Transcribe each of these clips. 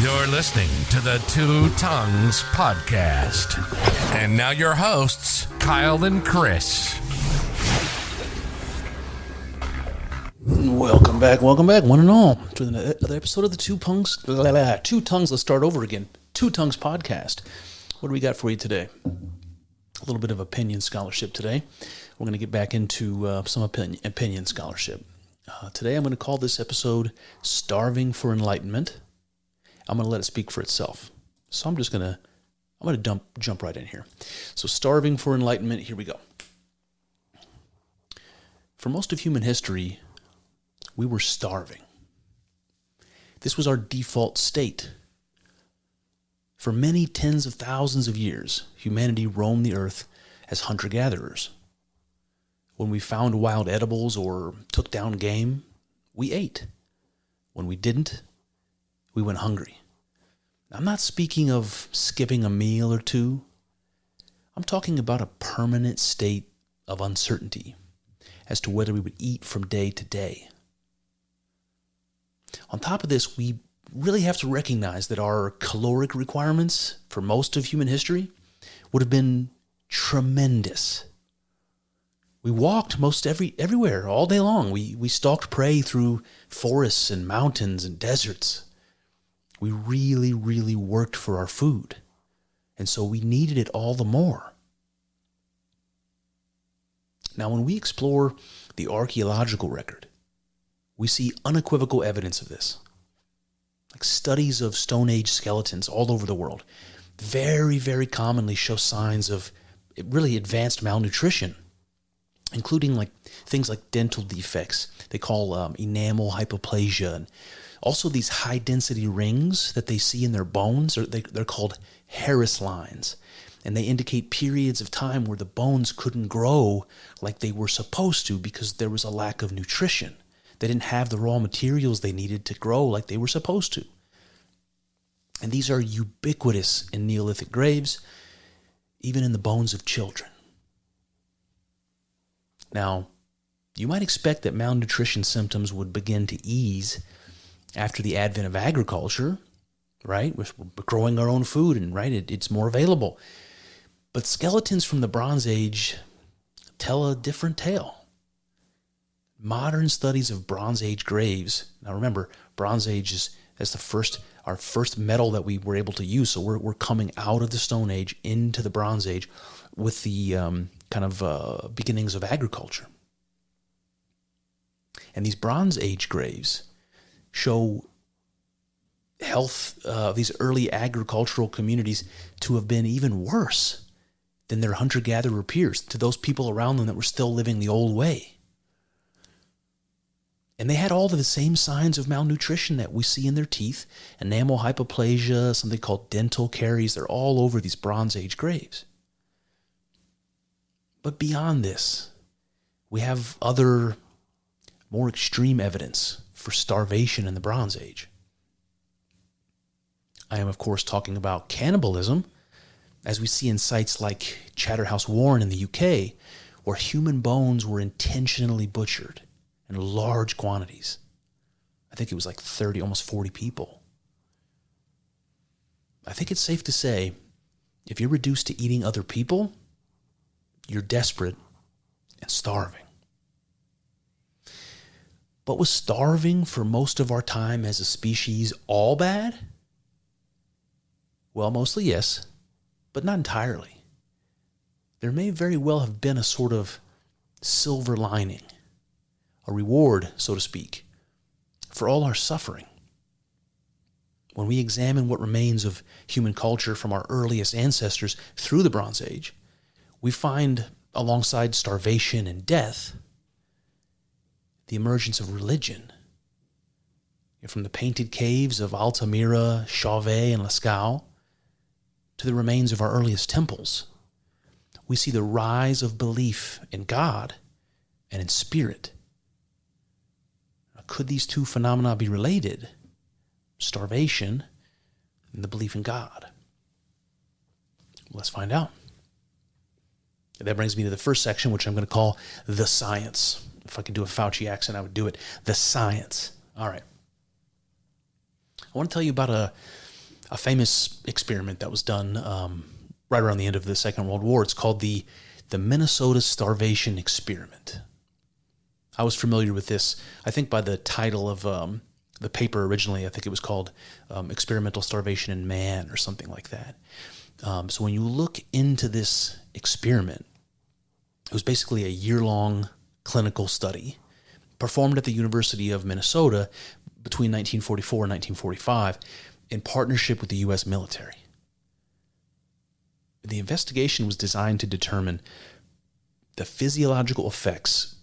You're listening to the Two Tongues Podcast. And now your hosts, Kyle and Chris. Welcome back, one and all, to another episode of the Two Tongues. Let's start over again. Two Tongues Podcast. What do we got for you today? A little bit of opinion scholarship today. We're going to get back into some opinion scholarship. Today I'm going to call this episode Starving for Enlightenment. I'm going to let it speak for itself. So I'm going to jump right in here. So Starving for Enlightenment, here we go. For most of human history, we were starving. This was our default state. For many tens of thousands of years, humanity roamed the earth as hunter-gatherers. When we found wild edibles or took down game, we ate. When we didn't, we went hungry. I'm not speaking of skipping a meal or two. I'm talking about a permanent state of uncertainty as to whether we would eat from day to day. On top of this, we really have to recognize that our caloric requirements for most of human history would have been tremendous. We walked everywhere all day long. We stalked prey through forests and mountains and deserts. We really, really worked for our food, and so we needed it all the more. Now, when we explore the archaeological record, we see unequivocal evidence of this. Like studies of Stone Age skeletons all over the world very, very commonly show signs of really advanced malnutrition, including like things like dental defects they call enamel hypoplasia, and also these high-density rings that they see in their bones. They're called Harris lines, and they indicate periods of time where the bones couldn't grow like they were supposed to because there was a lack of nutrition. They didn't have the raw materials they needed to grow like they were supposed to. And these are ubiquitous in Neolithic graves, even in the bones of children. Now, you might expect that malnutrition symptoms would begin to ease after the advent of agriculture, right? We're growing our own food, and right, it's more available. But skeletons from the Bronze Age tell a different tale. Modern studies of Bronze Age graves. Now remember, Bronze Age is our first metal that we were able to use. So we're coming out of the Stone Age into the Bronze Age with the beginnings of agriculture. And these Bronze Age graves show health of these early agricultural communities to have been even worse than their hunter-gatherer peers, to those people around them that were still living the old way. And they had all of the same signs of malnutrition that we see in their teeth. Enamel hypoplasia, something called dental caries. They're all over these Bronze Age graves. But beyond this, we have other more extreme evidence for starvation in the Bronze Age. I am, of course, talking about cannibalism, as we see in sites like Charterhouse Warren in the UK, where human bones were intentionally butchered in large quantities. I think it was like 30, almost 40 people. I think it's safe to say, if you're reduced to eating other people, you're desperate and starving. But was starving for most of our time as a species all bad? Well, mostly yes, but not entirely. There may very well have been a sort of silver lining, a reward, so to speak, for all our suffering. When we examine what remains of human culture from our earliest ancestors through the Bronze Age, we find, alongside starvation and death, the emergence of religion. From the painted caves of Altamira, Chauvet, and Lascaux, to the remains of our earliest temples, we see the rise of belief in God and in spirit. Could these two phenomena be related? Starvation and the belief in God. Let's find out. That brings me to the first section, which I'm going to call the science. If I could do a Fauci accent, I would do it. The science. All right. I want to tell you about a famous experiment that was done right around the end of the Second World War. It's called the Minnesota Starvation Experiment. I was familiar with this, I think, by the title of the paper originally. I think it was called Experimental Starvation in Man or something like that. So when you look into this experiment, it was basically a year-long clinical study performed at the University of Minnesota between 1944 and 1945 in partnership with the U.S. military. The investigation was designed to determine the physiological effects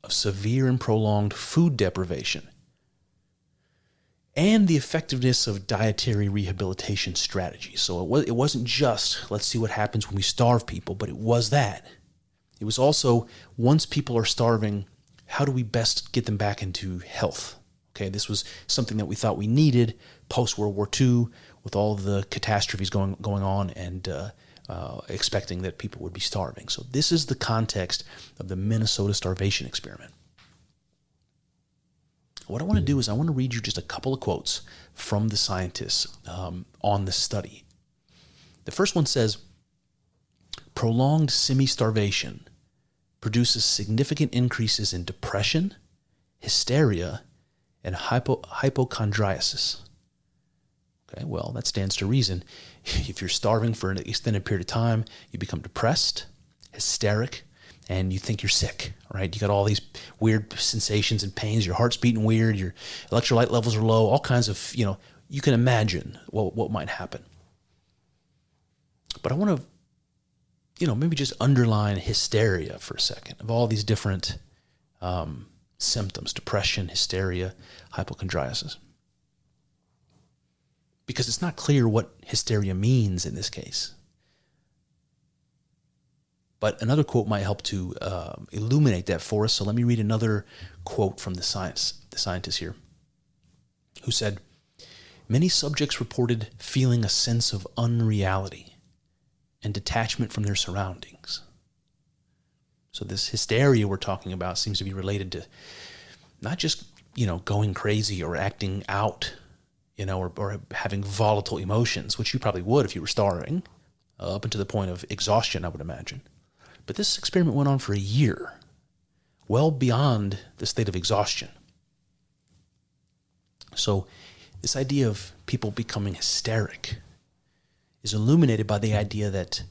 of severe and prolonged food deprivation and the effectiveness of dietary rehabilitation strategies. So it wasn't just, let's see what happens when we starve people, but it was that. It was also, once people are starving, how do we best get them back into health? Okay, this was something that we thought we needed post-World War II with all the catastrophes going on and expecting that people would be starving. So this is the context of the Minnesota Starvation Experiment. What I want to do is I want to read you just a couple of quotes from the scientists on this study. The first one says, prolonged semi-starvation produces significant increases in depression, hysteria, and hypochondriasis. Okay, well, that stands to reason. If you're starving for an extended period of time, you become depressed, hysteric, and you think you're sick, right? You got all these weird sensations and pains, your heart's beating weird, your electrolyte levels are low, all kinds of, you can imagine what might happen. But I want to, maybe just underline hysteria for a second, of all these different symptoms: depression, hysteria, hypochondriasis. Because it's not clear what hysteria means in this case. But another quote might help to illuminate that for us. So let me read another quote from the scientist here, who said, many subjects reported feeling a sense of unreality and detachment from their surroundings. So this hysteria we're talking about seems to be related to not just, going crazy or acting out, or having volatile emotions, which you probably would if you were starving, up until the point of exhaustion, I would imagine. But this experiment went on for a year, well beyond the state of exhaustion. So this idea of people becoming hysteric is illuminated by the idea that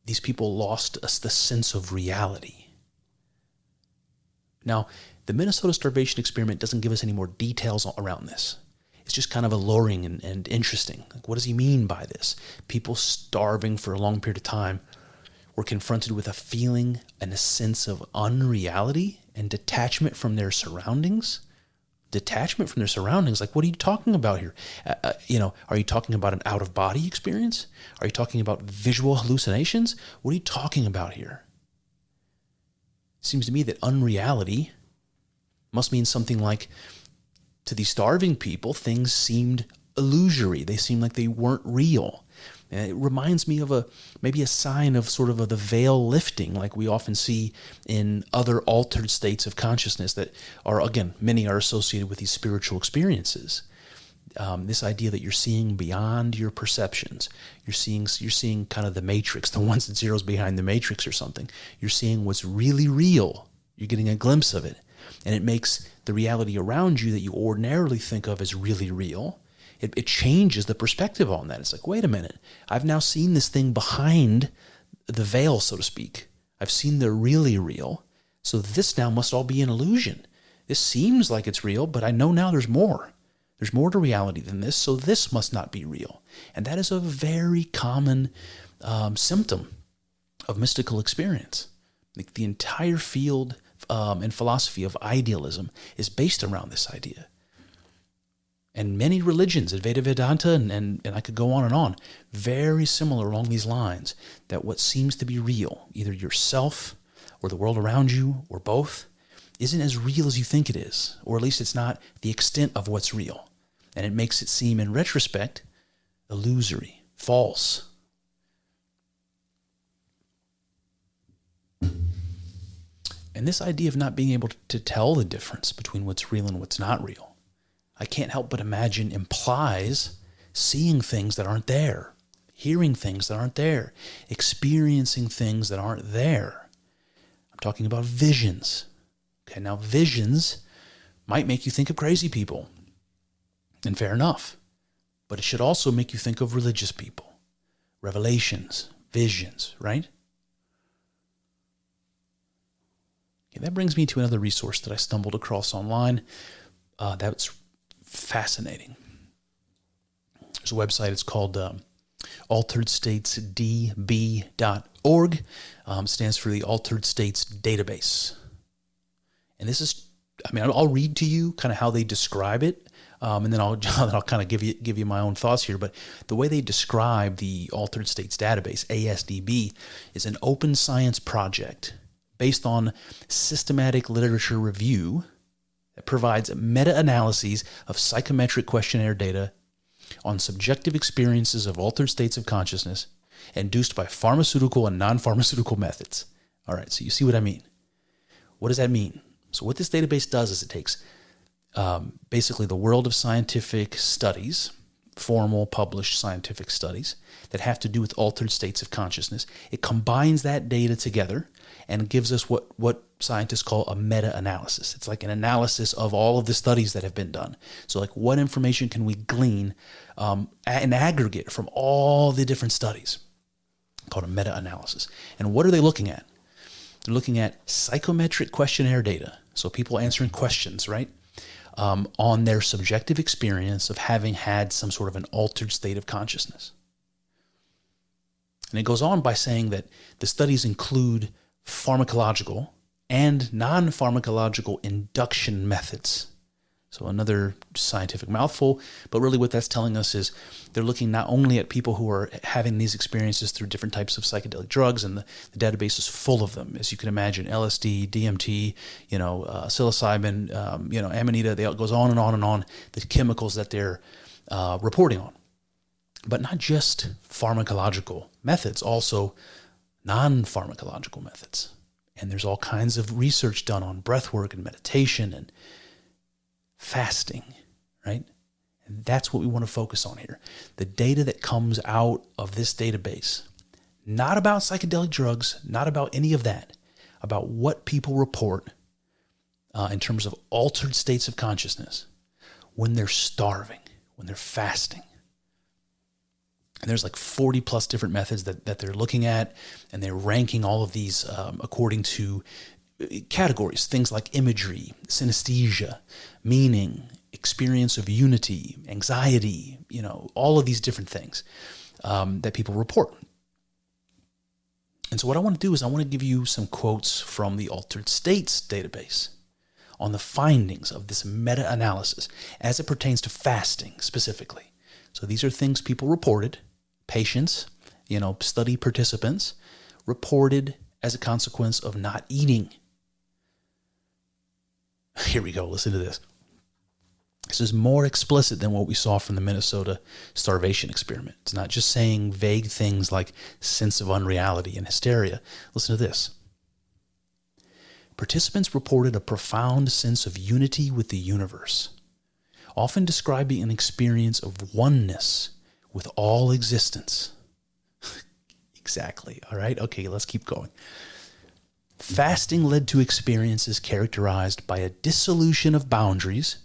these people lost the sense of reality. Now, the Minnesota Starvation Experiment doesn't give us any more details around this. It's just kind of alluring and interesting. Like, what does he mean by this? People starving for a long period of time were confronted with a feeling and a sense of unreality and detachment from their surroundings. Detachment from their surroundings? Like, what are you talking about here? Are you talking about an out-of-body experience? Are you talking about visual hallucinations? What are you talking about here? It seems to me that unreality must mean something like, to these starving people, things seemed illusory. They seemed like they weren't real. And it reminds me of maybe a sign of sort of the veil lifting, like we often see in other altered states of consciousness that are, again, many are associated with these spiritual experiences. This idea that you're seeing beyond your perceptions. You're seeing kind of the matrix, the ones and zeros behind the matrix or something. You're seeing what's really real. You're getting a glimpse of it. And it makes the reality around you that you ordinarily think of as really real, it changes the perspective on that. It's like, wait a minute, I've now seen this thing behind the veil, so to speak. I've seen the really real, so this now must all be an illusion. This seems like it's real, but I know now there's more. There's more to reality than this, so this must not be real. And that is a very common symptom of mystical experience. Like, the entire field and philosophy of idealism is based around this idea. And many religions, Advaita Vedanta, and I could go on, very similar along these lines, that what seems to be real, either yourself or the world around you or both, isn't as real as you think it is, or at least it's not the extent of what's real. And it makes it seem, in retrospect, illusory, false. And this idea of not being able to tell the difference between what's real and what's not real, I can't help but imagine implies seeing things that aren't there, hearing things that aren't there, experiencing things that aren't there. I'm talking about visions. Okay, now visions might make you think of crazy people, and fair enough. But it should also make you think of religious people. Revelations, visions, right? Okay, that brings me to another resource that I stumbled across online. That's fascinating. There's a website, it's called alteredstatesdb.org. Stands for the Altered States Database. And this is, I'll read to you kind of how they describe it, and then I'll kind of give you my own thoughts here. But the way they describe the Altered States Database, ASDB, is an open science project based on systematic literature review that provides meta-analyses of psychometric questionnaire data on subjective experiences of altered states of consciousness induced by pharmaceutical and non-pharmaceutical methods. All right, so you see what I mean. What does that mean? So what this database does is it takes basically the world of scientific studies, formal published scientific studies that have to do with altered states of consciousness. It combines that data together and gives us what scientists call a meta-analysis. It's like an analysis of all of the studies that have been done. So like what information can we glean an aggregate from all the different studies, called a meta-analysis. And what are they looking at? They're looking at psychometric questionnaire data. So people answering questions, right? On their subjective experience of having had some sort of an altered state of consciousness. And it goes on by saying that the studies include pharmacological and non-pharmacological induction methods. So another scientific mouthful, but really what that's telling us is they're looking not only at people who are having these experiences through different types of psychedelic drugs, and the database is full of them, as you can imagine, LSD, DMT, psilocybin, amanita, it goes on and on and on, the chemicals that they're reporting on. But not just pharmacological methods, also non-pharmacological methods. And there's all kinds of research done on breathwork and meditation and fasting, right? And that's what we want to focus on here. The data that comes out of this database, not about psychedelic drugs, not about any of that, about what people report in terms of altered states of consciousness when they're starving, when they're fasting. And there's like 40 plus different methods that they're looking at, and they're ranking all of these according to categories, things like imagery, synesthesia, meaning, experience of unity, anxiety, all of these different things that people report. And so what I want to do is I want to give you some quotes from the Altered States database on the findings of this meta-analysis as it pertains to fasting specifically. So these are things people reported, patients, study participants reported as a consequence of not eating. Here we go. Listen to this. This is more explicit than what we saw from the Minnesota Starvation Experiment. It's not just saying vague things like sense of unreality and hysteria. Listen to this. Participants reported a profound sense of unity with the universe, often describing an experience of oneness with all existence. Exactly. All right. Okay, let's keep going. Fasting led to experiences characterized by a dissolution of boundaries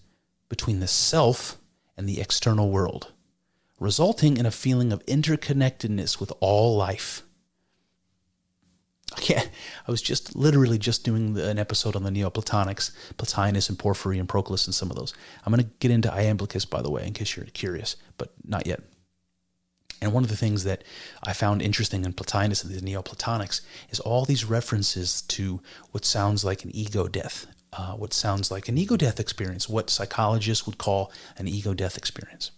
between the self and the external world, resulting in a feeling of interconnectedness with all life. I was literally just doing an episode on the Neoplatonics, Plotinus and Porphyry and Proclus and some of those. I'm going to get into Iamblichus, by the way, in case you're curious, but not yet. And one of the things that I found interesting in Plotinus and the Neoplatonics is all these references to what sounds like an ego death, what sounds like an ego death experience, what psychologists would call an ego death experience.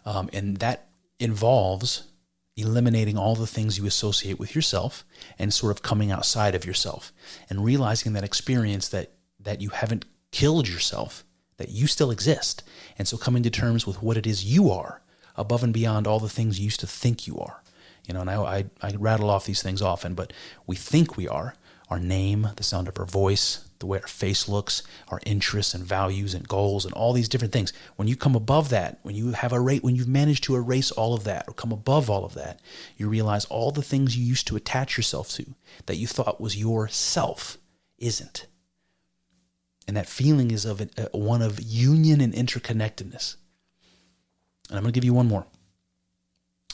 And that involves eliminating all the things you associate with yourself and sort of coming outside of yourself and realizing that experience that you haven't killed yourself, that you still exist. And so coming to terms with what it is you are, above and beyond all the things you used to think you are. And I rattle off these things often, but we think we are. Our name, the sound of our voice, the way our face looks, our interests and values and goals and all these different things. When you come above that, when you've managed to erase all of that or come above all of that, you realize all the things you used to attach yourself to that you thought was yourself isn't. And that feeling is of one of union and interconnectedness. And I'm going to give you one more.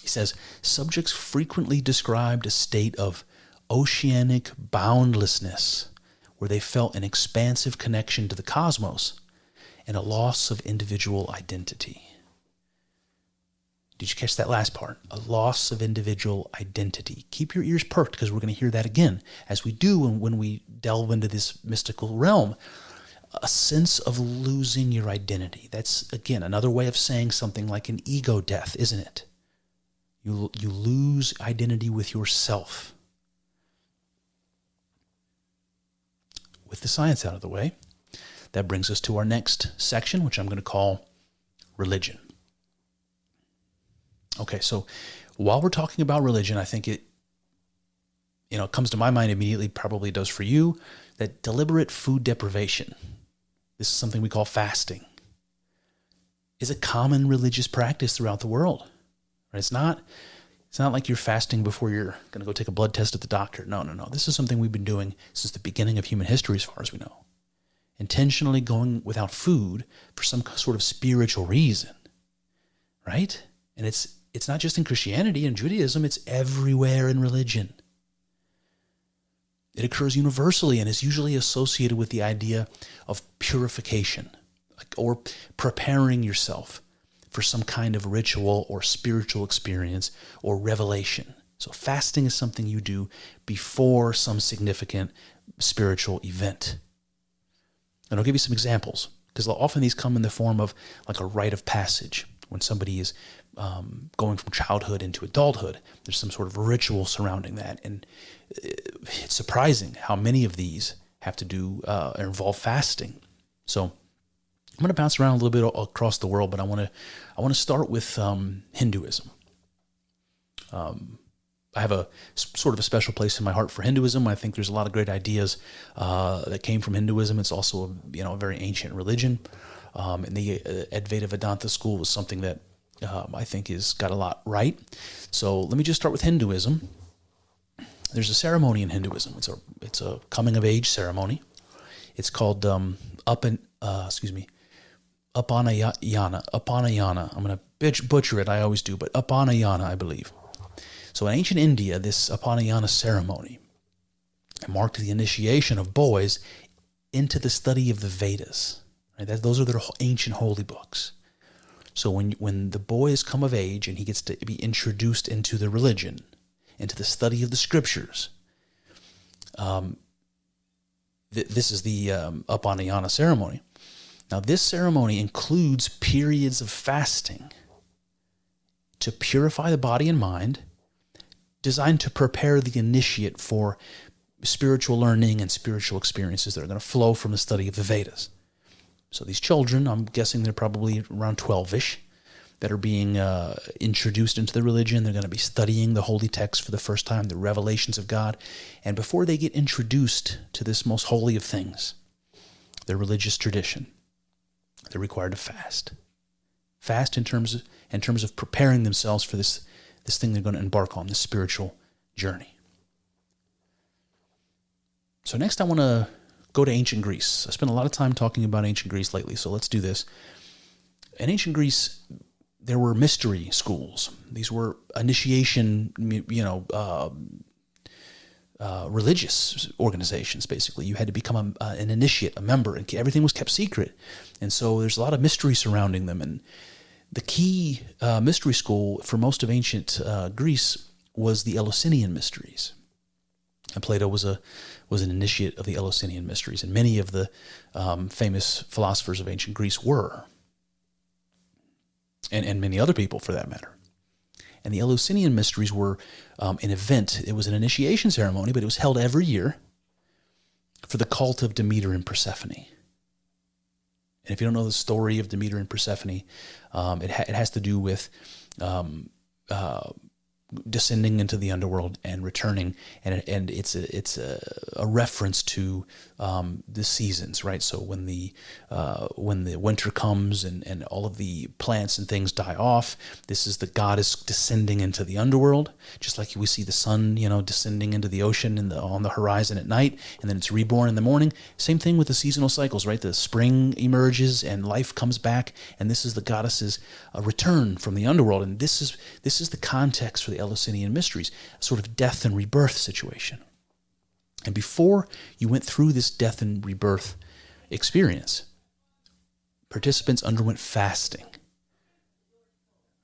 He says, subjects frequently described a state of oceanic boundlessness, where they felt an expansive connection to the cosmos and a loss of individual identity. Did you catch that last part? A loss of individual identity. Keep your ears perked, because we're going to hear that again, as we do when we delve into this mystical realm. A sense of losing your identity. That's, again, another way of saying something like an ego death, isn't it? You lose identity with yourself. With the science out of the way, that brings us to our next section, which I'm going to call religion. Okay, so while we're talking about religion, I think it comes to my mind immediately, probably does for you, that deliberate food deprivation, this is something we call fasting, is a common religious practice throughout the world. It's not like you're fasting before you're going to go take a blood test at the doctor. No. This is something we've been doing since the beginning of human history, as far as we know. Intentionally going without food for some sort of spiritual reason, right? And it's not just in Christianity and Judaism, it's everywhere in religion. It occurs universally and is usually associated with the idea of purification, or preparing yourself for some kind of ritual or spiritual experience or revelation. So fasting is something you do before some significant spiritual event. And I'll give you some examples, because often these come in the form of like a rite of passage. When somebody is going from childhood into adulthood, there's some sort of ritual surrounding that. And it's surprising how many of these have to do or involve fasting. So I'm going to bounce around a little bit across the world, but I want to start with Hinduism. I have a sort of a special place in my heart for Hinduism. I think there's a lot of great ideas that came from Hinduism. It's also a very ancient religion, and the Advaita Vedanta school was something that I think has got a lot right. So let me just start with Hinduism. There's a ceremony in Hinduism. It's a coming of age ceremony. It's called Upanayana. I'm going to butcher it, I always do, but Upanayana, I believe. So in ancient India, this Upanayana ceremony marked the initiation of boys into the study of the Vedas. Right? Those are their ancient holy books. So when the boys come of age and he gets to be introduced into the religion, into the study of the scriptures, this is the Upanayana ceremony. Now, this ceremony includes periods of fasting to purify the body and mind, designed to prepare the initiate for spiritual learning and spiritual experiences that are going to flow from the study of the Vedas. So these children, I'm guessing they're probably around 12-ish, that are being introduced into the religion. They're going to be studying the holy texts for the first time, the revelations of God. And before they get introduced to this most holy of things, their religious tradition, they're required to fast. Fast in terms of preparing themselves for this thing they're going to embark on, this spiritual journey. So next I want to go to ancient Greece. I spent a lot of time talking about ancient Greece lately, so let's do this. In ancient Greece, there were mystery schools. These were initiation, religious organizations, basically. You had to become an initiate, a member, and everything was kept secret. And so there's a lot of mystery surrounding them. And the key mystery school for most of ancient Greece was the Eleusinian mysteries. And Plato was an initiate of the Eleusinian mysteries, and many of the famous philosophers of ancient Greece were, and many other people for that matter. And the Eleusinian mysteries were an event. It was an initiation ceremony, but it was held every year for the cult of Demeter and Persephone. And if you don't know the story of Demeter and Persephone, it has to do with descending into the underworld and returning, and it's a reference to the seasons, right? So when the winter comes and all of the plants and things die off, this is the goddess descending into the underworld, just like we see the sun, descending into the ocean on the horizon at night, and then it's reborn in the morning. Same thing with the seasonal cycles, right? The spring emerges and life comes back, and this is the goddess's return from the underworld, and this is the context for the Eleusinian mysteries, a sort of death and rebirth situation. And before you went through this death and rebirth experience, participants underwent fasting,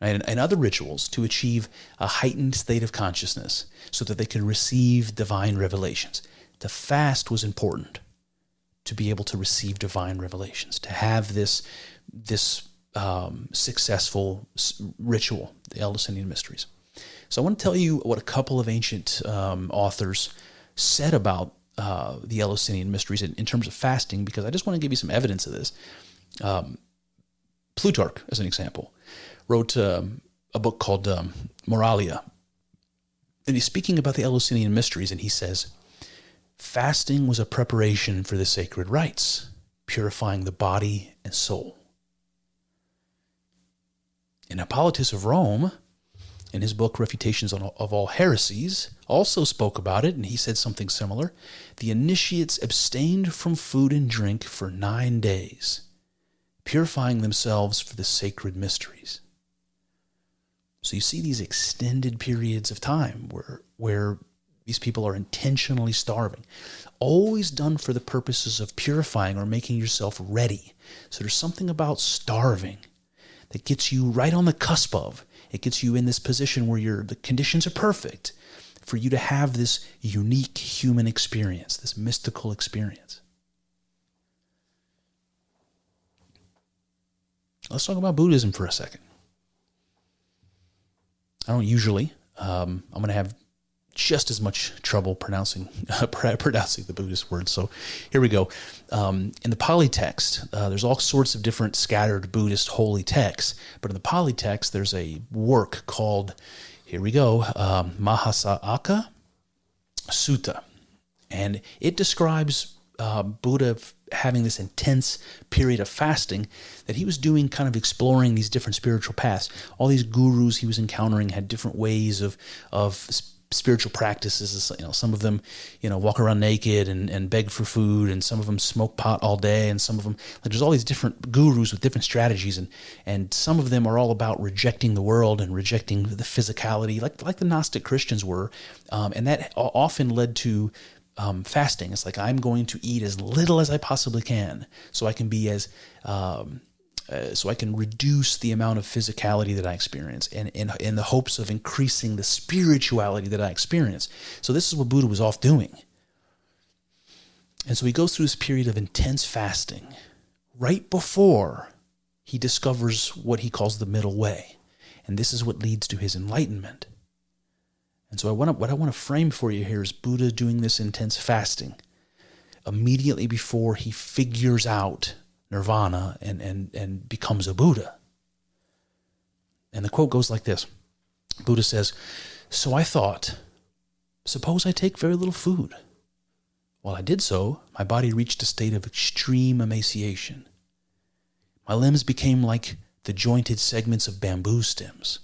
right, and other rituals to achieve a heightened state of consciousness so that they could receive divine revelations. To fast was important to be able to receive divine revelations, to have this successful ritual, the Eleusinian mysteries. So I want to tell you what a couple of ancient authors said about the Eleusinian mysteries in terms of fasting, because I just want to give you some evidence of this. Plutarch, as an example, wrote a book called Moralia. And he's speaking about the Eleusinian mysteries, and he says, fasting was a preparation for the sacred rites, purifying the body and soul. And Hippolytus of Rome, in his book Refutations of All Heresies, also spoke about it, and he said something similar. The initiates abstained from food and drink for 9 days, purifying themselves for the sacred mysteries. So you see these extended periods of time where these people are intentionally starving, always done for the purposes of purifying or making yourself ready. So there's something about starving that gets you right on the cusp of. It gets you in this position where the conditions are perfect for you to have this unique human experience, this mystical experience. Let's talk about Buddhism for a second. I don't usually. I'm going to have just as much trouble pronouncing the Buddhist words. So here we go. In the Pali text, there's all sorts of different scattered Buddhist holy texts. But in the Pali text, there's a work called, here we go, Mahasāka Sutta. And it describes Buddha having this intense period of fasting that he was doing, kind of exploring these different spiritual paths. All these gurus he was encountering had different ways of spiritual practices. Some of them, walk around naked and beg for food, and some of them smoke pot all day, and some of them, there's all these different gurus with different strategies, and some of them are all about rejecting the world and rejecting the physicality, like the Gnostic Christians were, and that often led to fasting. It's like, I'm going to eat as little as I possibly can, so I can be so I can reduce the amount of physicality that I experience, and in the hopes of increasing the spirituality that I experience. So this is what Buddha was off doing. And so he goes through this period of intense fasting right before he discovers what he calls the middle way. And this is what leads to his enlightenment. And so what I want to frame for you here is Buddha doing this intense fasting immediately before he figures out nirvana and becomes a Buddha. And the quote goes like this. Buddha says, "So I thought, suppose I take very little food. While I did so, my body reached a state of extreme emaciation. My limbs became like the jointed segments of bamboo stems.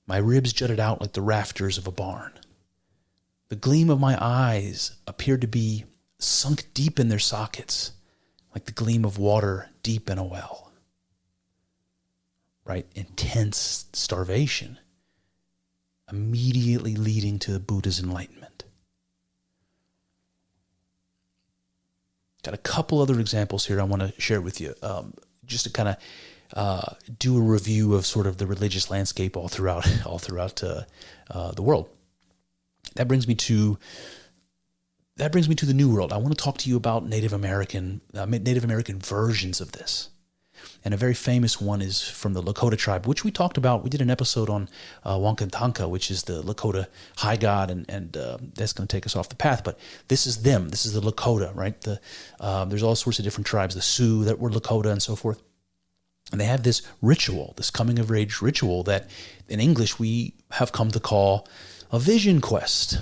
My ribs jutted out like the rafters of a barn. The gleam of my eyes appeared to be sunk deep in their sockets, like the gleam of water deep in a well." Right? Intense starvation, immediately leading to the Buddha's enlightenment. Got a couple other examples here I want to share with you, just to kind of do a review of sort of the religious landscape all throughout the world. That brings me to the New World. I want to talk to you about Native American versions of this. And a very famous one is from the Lakota tribe, which we talked about. We did an episode on Wankantanka, which is the Lakota high god, and that's going to take us off the path. But this is them. This is the Lakota, right? There's all sorts of different tribes, the Sioux that were Lakota and so forth. And they have this ritual, this coming-of-age ritual that in English we have come to call a vision quest.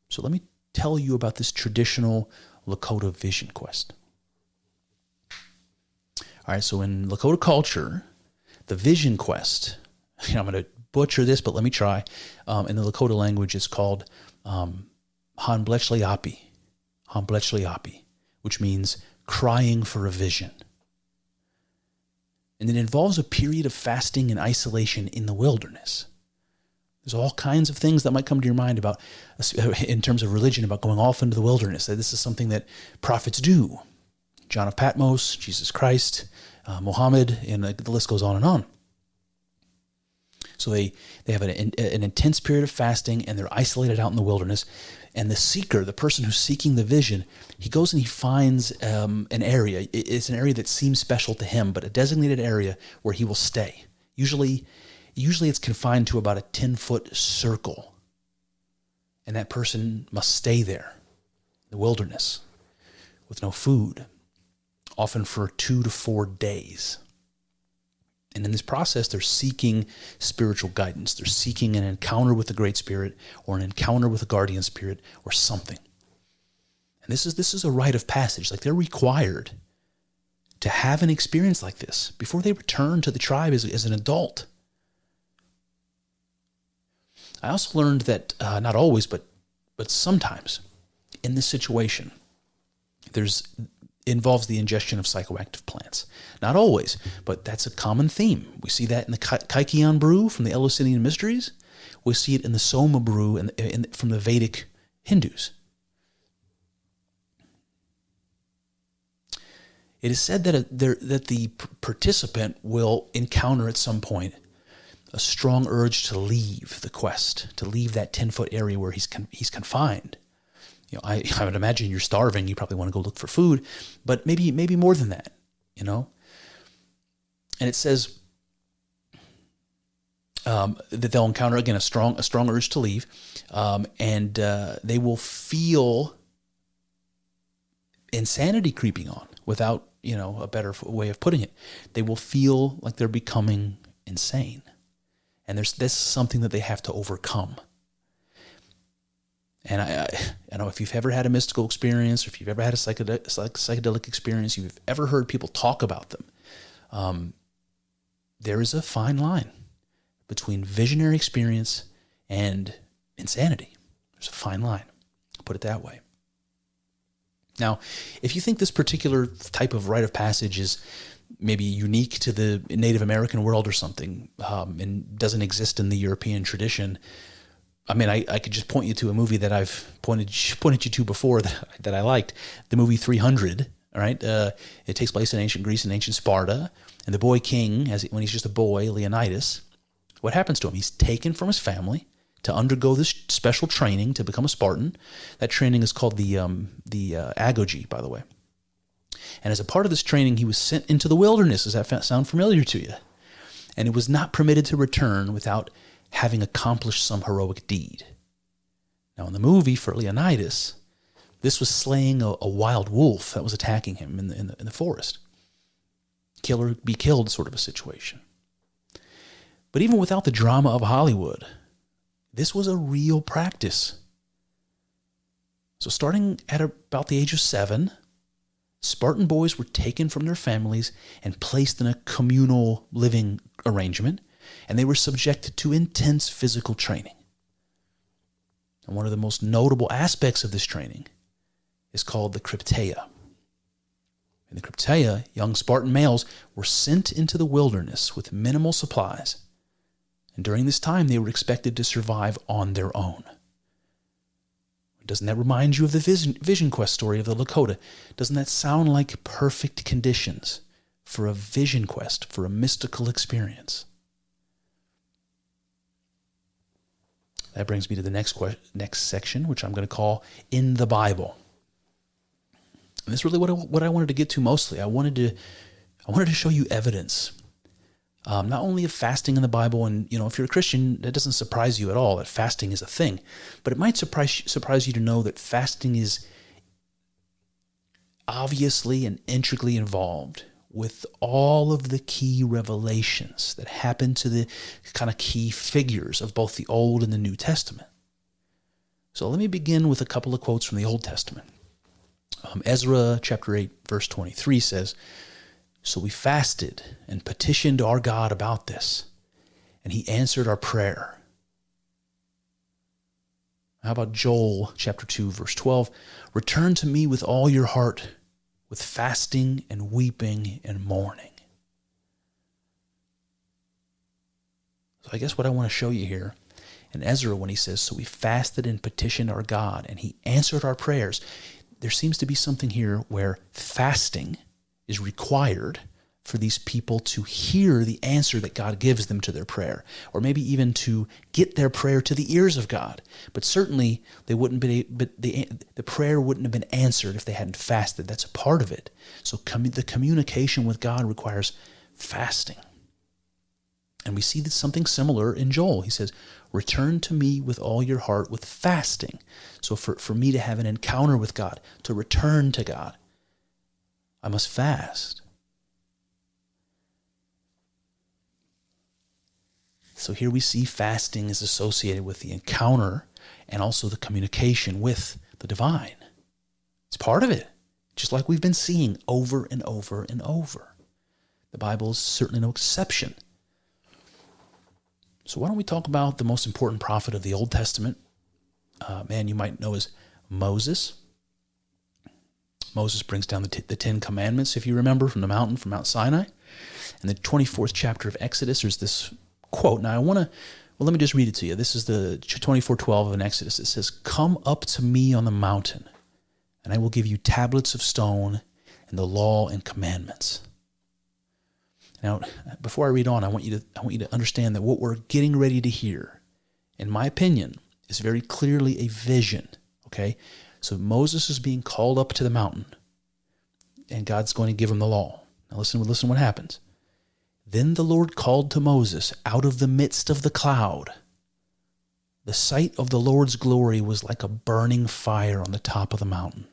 So let me tell you about this traditional Lakota vision quest. All right, so in Lakota culture, the vision quest, I'm going to butcher this, but let me try. In the Lakota language, it's called Hanblechliapi, which means crying for a vision. And it involves a period of fasting and isolation in the wilderness. There's all kinds of things that might come to your mind about, in terms of religion, about going off into the wilderness. That this is something that prophets do. John of Patmos, Jesus Christ, Muhammad, and the list goes on and on. So they have an intense period of fasting, and they're isolated out in the wilderness. And the seeker, the person who's seeking the vision, he goes and he finds an area. It's an area that seems special to him, but a designated area where he will stay. Usually it's confined to about a 10-foot circle. And that person must stay there in the wilderness with no food, often for 2 to 4 days. And in this process, they're seeking spiritual guidance. They're seeking an encounter with the Great Spirit or an encounter with a guardian spirit or something. And this is a rite of passage. Like, they're required to have an experience like this before they return to the tribe as an adult. I also learned that, not always, but sometimes in this situation, involves the ingestion of psychoactive plants. Not always, but that's a common theme. We see that in the Kaikian brew from the Elicited Mysteries. We see it in the Soma brew from the Vedic Hindus. It is said that the participant will encounter at some point a strong urge to leave the quest, to leave that 10-foot area where he's confined. I would imagine you're starving. You probably want to go look for food, but maybe more than that, And it says that they'll encounter again a strong urge to leave, and they will feel insanity creeping on. Without a better way of putting it, they will feel like they're becoming insane, and this is something that they have to overcome. And I know if you've ever had a mystical experience, or if you've ever had a psychedelic experience, you've ever heard people talk about them, there is a fine line between visionary experience and insanity. There's a fine line. I'll put it that way. Now, if you think this particular type of rite of passage is maybe unique to the Native American world or something, and doesn't exist in the European tradition, I mean, I could just point you to a movie that I've pointed you to before that I liked, the movie 300. All right, it takes place in ancient Greece and ancient Sparta, and the boy king, when he's just a boy, Leonidas, what happens to him? He's taken from his family to undergo this special training to become a Spartan. That training is called the agoge, by the way. And as a part of this training, he was sent into the wilderness. Does that sound familiar to you? And he was not permitted to return without having accomplished some heroic deed. Now, in the movie, for Leonidas, this was slaying a wild wolf that was attacking him in the forest. Kill or be killed sort of a situation. But even without the drama of Hollywood, this was a real practice. So starting at about the age of 7, Spartan boys were taken from their families and placed in a communal living arrangement, and they were subjected to intense physical training. And one of the most notable aspects of this training is called the crypteia. In the crypteia, young Spartan males were sent into the wilderness with minimal supplies, and during this time they were expected to survive on their own. Doesn't that remind you of the Vision Quest story of the Lakota? Doesn't that sound like perfect conditions for a vision quest, for a mystical experience? That brings me to the next section, which I'm going to call In the Bible. And this is really what I wanted to get to mostly. I wanted to show you evidence, not only of fasting in the Bible, and if you're a Christian, that doesn't surprise you at all that fasting is a thing, but it might surprise you to know that fasting is obviously and intricately involved with all of the key revelations that happen to the kind of key figures of both the Old and the New Testament. So let me begin with a couple of quotes from the Old Testament. Ezra chapter 8, verse 23 says, "So we fasted and petitioned our God about this, and he answered our prayer." How about Joel chapter 2, verse 12? "Return to me with all your heart, with fasting and weeping and mourning." So I guess what I want to show you here in Ezra, when he says, "So we fasted and petitioned our God, and he answered our prayers," there seems to be something here where fasting is required for these people to hear the answer that God gives them to their prayer, or maybe even to get their prayer to the ears of God. But certainly they wouldn't be. But the prayer wouldn't have been answered if they hadn't fasted. That's a part of it. So the communication with God requires fasting, and we see something similar in Joel. He says, "Return to me with all your heart, with fasting." So for me to have an encounter with God, to return to God, I must fast. So here we see fasting is associated with the encounter and also the communication with the divine. It's part of it, just like we've been seeing over and over and over. The Bible is certainly no exception. So why don't we talk about the most important prophet of the Old Testament? Man you might know as Moses. Moses brings down the 10 Commandments, if you remember, from the mountain, from Mount Sinai. In the 24th chapter of Exodus, there's this quote. Now let me just read it to you. This is the 24:12 of Exodus. It says, "Come up to me on the mountain, and I will give you tablets of stone and the law and commandments." Now, before I read on, I want you to understand that what we're getting ready to hear, in my opinion, is very clearly a vision. Okay? So Moses is being called up to the mountain, and God's going to give him the law. Now listen what happens. "Then the Lord called to Moses out of the midst of the cloud. The sight of the Lord's glory was like a burning fire on the top of the mountain.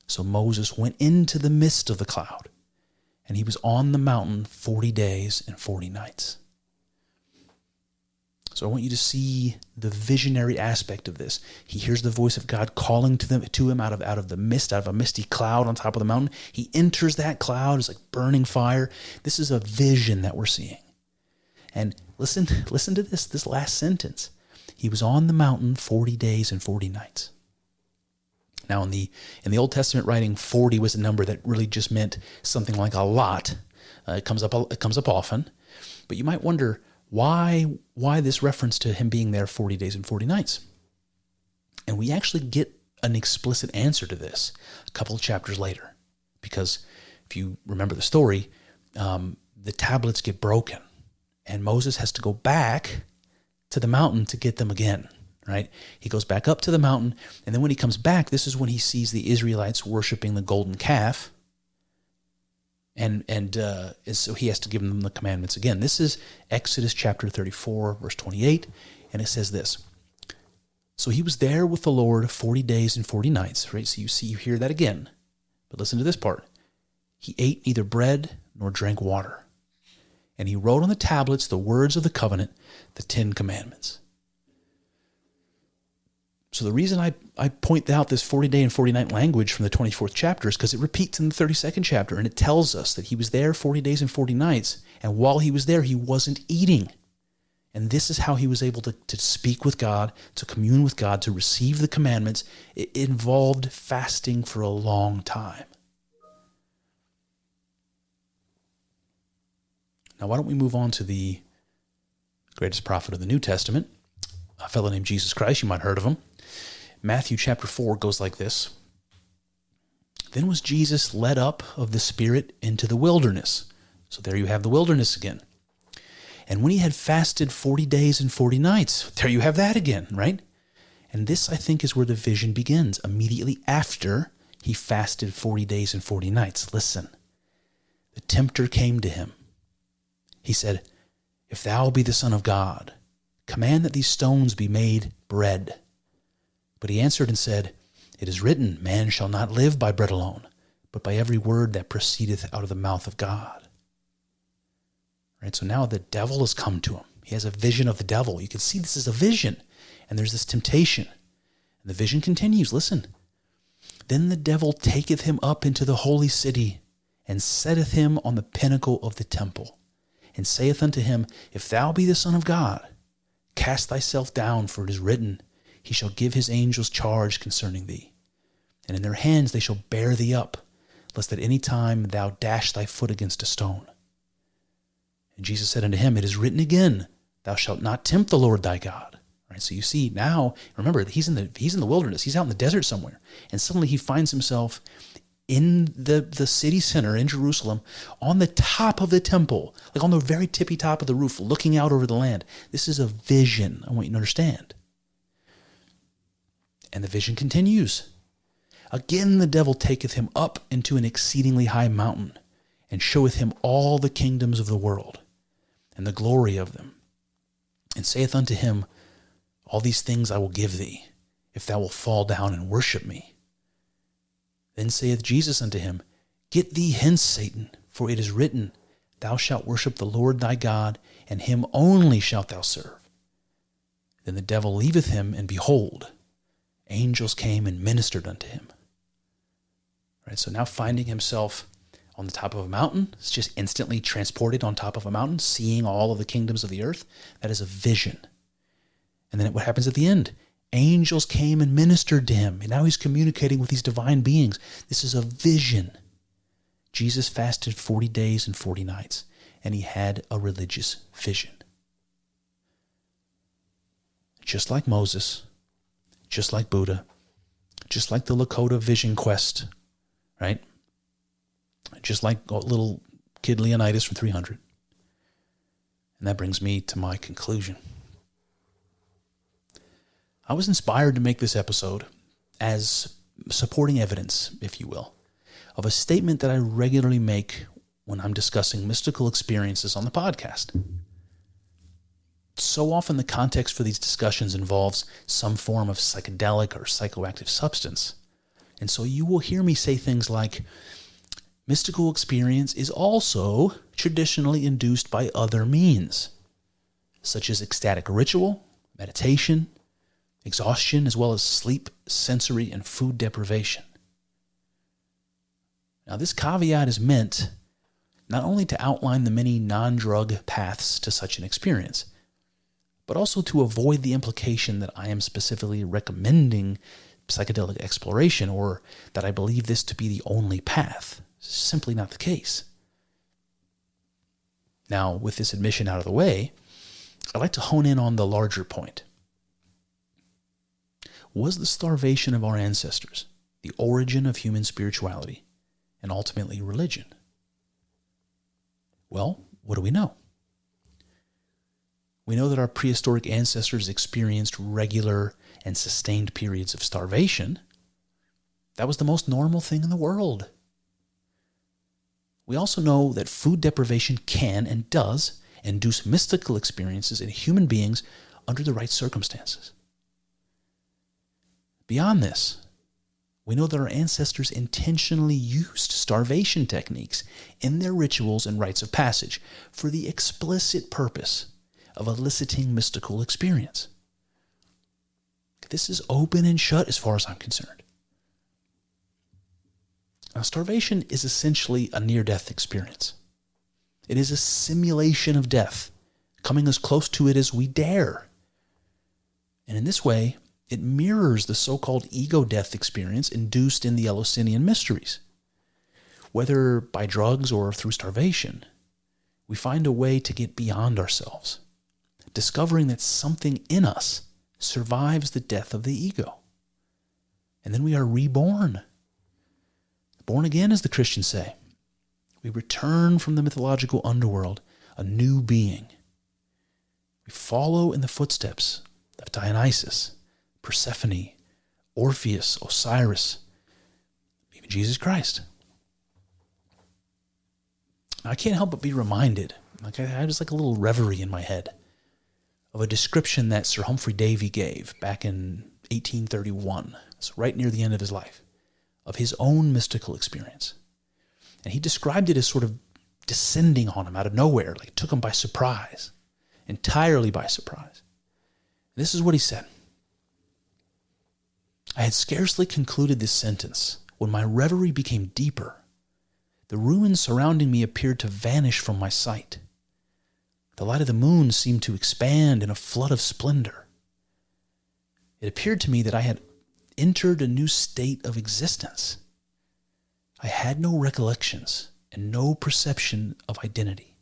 So Moses went into the midst of the cloud, and he was on the mountain 40 days and 40 nights. So I want you to see the visionary aspect of this. He hears the voice of God calling to him out of the mist, out of a misty cloud on top of the mountain. He enters that cloud. It's like burning fire. This is a vision that we're seeing. And listen to this last sentence. He was on the mountain 40 days and 40 nights. Now in the Old Testament writing, 40 was a number that really just meant something like a lot. It comes up often. But you might wonder, why this reference to him being there 40 days and 40 nights? And we actually get an explicit answer to this a couple of chapters later. Because if you remember the story, the tablets get broken. And Moses has to go back to the mountain to get them again, right? He goes back up to the mountain, and then when he comes back, this is when he sees the Israelites worshiping the golden calf. And so he has to give them the commandments again. This is Exodus chapter 34, verse 28, and it says this. "So he was there with the Lord 40 days and 40 nights," right? So you hear that again. But listen to this part. "He ate neither bread nor drank water. And he wrote on the tablets the words of the covenant, the 10 Commandments." So the reason I point out this 40-day and 40-night language from the 24th chapter is because it repeats in the 32nd chapter, and it tells us that he was there 40 days and 40 nights, and while he was there, he wasn't eating. And this is how he was able to speak with God, to commune with God, to receive the commandments. It involved fasting for a long time. Now, why don't we move on to the greatest prophet of the New Testament, a fellow named Jesus Christ. You might have heard of him. Matthew chapter 4 goes like this. "Then was Jesus led up of the Spirit into the wilderness." So there you have the wilderness again. "And when he had fasted 40 days and 40 nights, there you have that again, right? And this, I think, is where the vision begins, immediately after he fasted 40 days and 40 nights. Listen. "The tempter came to him. He said, 'If thou be the Son of God, command that these stones be made bread.' But he answered and said, 'It is written, man shall not live by bread alone, but by every word that proceedeth out of the mouth of God. Right? So now the devil has come to him. He has a vision of the devil. You can see this is a vision, and there's this temptation. And the vision continues. Listen. Then the devil taketh him up into the holy city, and setteth him on the pinnacle of the temple, and saith unto him, If thou be the Son of God, cast thyself down, for it is written, He shall give his angels charge concerning thee. And in their hands they shall bear thee up, lest at any time thou dash thy foot against a stone. And Jesus said unto him, It is written again, Thou shalt not tempt the Lord thy God. Right, so you see now, remember, he's in the wilderness. He's out in the desert somewhere. And suddenly he finds himself in the city center in Jerusalem, on the top of the temple, like on the very tippy top of the roof, looking out over the land. This is a vision, I want you to understand. And the vision continues. Again the devil taketh him up into an exceedingly high mountain, and showeth him all the kingdoms of the world, and the glory of them, and saith unto him, All these things I will give thee, if thou wilt fall down and worship me. Then saith Jesus unto him, Get thee hence, Satan, for it is written, Thou shalt worship the Lord thy God, and him only shalt thou serve. Then the devil leaveth him, and behold, angels came and ministered unto him. Right, so now finding himself on the top of a mountain, it's just instantly transported on top of a mountain, seeing all of the kingdoms of the earth. That is a vision. And then what happens at the end? Angels came and ministered to him. And now he's communicating with these divine beings. This is a vision. Jesus fasted 40 days and 40 nights, and he had a religious vision. Just like Moses, just like Buddha, just like the Lakota Vision Quest, right? Just like little kid Leonidas from 300. And that brings me to my conclusion. I was inspired to make this episode as supporting evidence, if you will, of a statement that I regularly make when I'm discussing mystical experiences on the podcast. So often the context for these discussions involves some form of psychedelic or psychoactive substance. And so you will hear me say things like, mystical experience is also traditionally induced by other means, such as ecstatic ritual, meditation, exhaustion, as well as sleep, sensory, and food deprivation. Now, this caveat is meant not only to outline the many non-drug paths to such an experience, but also to avoid the implication that I am specifically recommending psychedelic exploration or that I believe this to be the only path. It's simply not the case. Now, with this admission out of the way, I'd like to hone in on the larger point. Was the starvation of our ancestors the origin of human spirituality and ultimately religion? Well, what do we know? We know that our prehistoric ancestors experienced regular and sustained periods of starvation. That was the most normal thing in the world. We also know that food deprivation can and does induce mystical experiences in human beings under the right circumstances. Beyond this, we know that our ancestors intentionally used starvation techniques in their rituals and rites of passage for the explicit purpose of eliciting mystical experience. This is open and shut as far as I'm concerned. Now, starvation is essentially a near-death experience. It is a simulation of death, coming as close to it as we dare. And in this way, it mirrors the so-called ego death experience induced in the Eleusinian mysteries. Whether by drugs or through starvation, we find a way to get beyond ourselves, discovering that something in us survives the death of the ego. And then we are reborn. Born again, as the Christians say. We return from the mythological underworld, a new being. We follow in the footsteps of Dionysus, Persephone, Orpheus, Osiris, even Jesus Christ. Now, I can't help but be reminded, I had just like a little reverie in my head, of a description that Sir Humphrey Davy gave back in 1831. It's right near the end of his life, of his own mystical experience. And he described it as sort of descending on him out of nowhere, like it took him by surprise, entirely by surprise. And this is what he said. I had scarcely concluded this sentence when my reverie became deeper. The ruins surrounding me appeared to vanish from my sight. The light of the moon seemed to expand in a flood of splendor. It appeared to me that I had entered a new state of existence. I had no recollections and no perception of identity.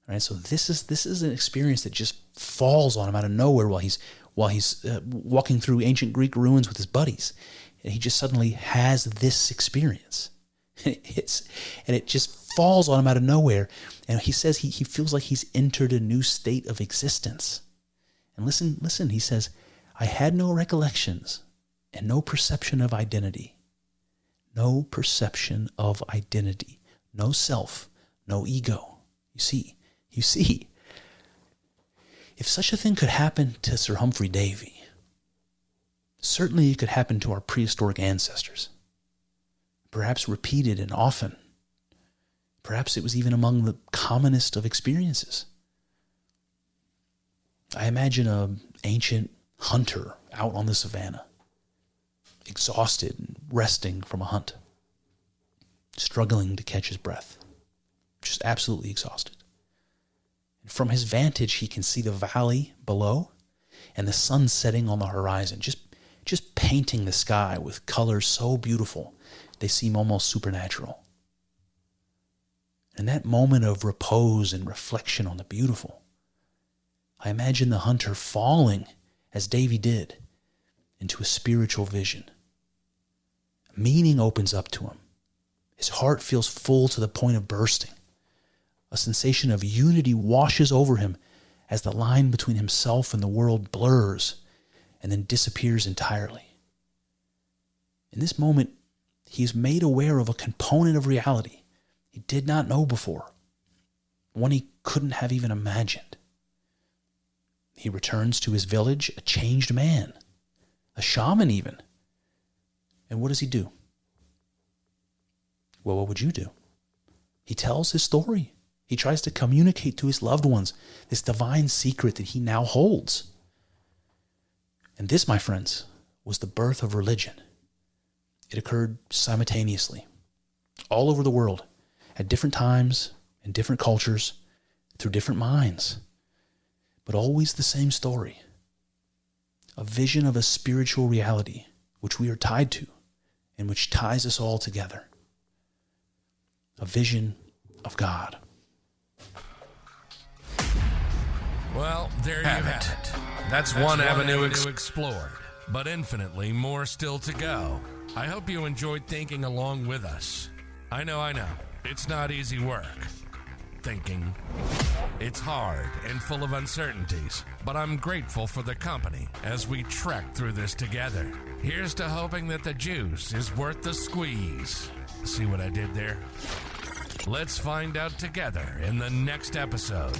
All right, so this is an experience that just falls on him out of nowhere while he's walking through ancient Greek ruins with his buddies, and he just suddenly has this experience. And it just falls on him out of nowhere, and he says he feels like he's entered a new state of existence. And listen, he says, I had no recollections and no perception of identity. No perception of identity. No self, no ego. You see, if such a thing could happen to Sir Humphrey Davy, certainly it could happen to our prehistoric ancestors. Perhaps repeated and often. Perhaps it was even among the commonest of experiences. I imagine an ancient hunter out on the savannah, exhausted and resting from a hunt, struggling to catch his breath, just absolutely exhausted. And from his vantage, he can see the valley below and the sun setting on the horizon, just painting the sky with colors so beautiful they seem almost supernatural. In that moment of repose and reflection on the beautiful, I imagine the hunter falling, as Davy did, into a spiritual vision. Meaning opens up to him. His heart feels full to the point of bursting. A sensation of unity washes over him as the line between himself and the world blurs and then disappears entirely. In this moment, he is made aware of a component of reality he did not know before, one he couldn't have even imagined. He returns to his village a changed man, a shaman even. And what does he do? Well, what would you do? He tells his story. He tries to communicate to his loved ones this divine secret that he now holds. And this, my friends, was the birth of religion. It occurred simultaneously, all over the world, at different times, in different cultures, through different minds, but always the same story. A vision of a spiritual reality which we are tied to and which ties us all together. A vision of God. Well, there you have it. That's one avenue explored, but infinitely more still to go. I hope you enjoyed thinking along with us. I know. It's not easy work. Thinking. It's hard and full of uncertainties, but I'm grateful for the company as we trek through this together. Here's to hoping that the juice is worth the squeeze. See what I did there? Let's find out together in the next episode.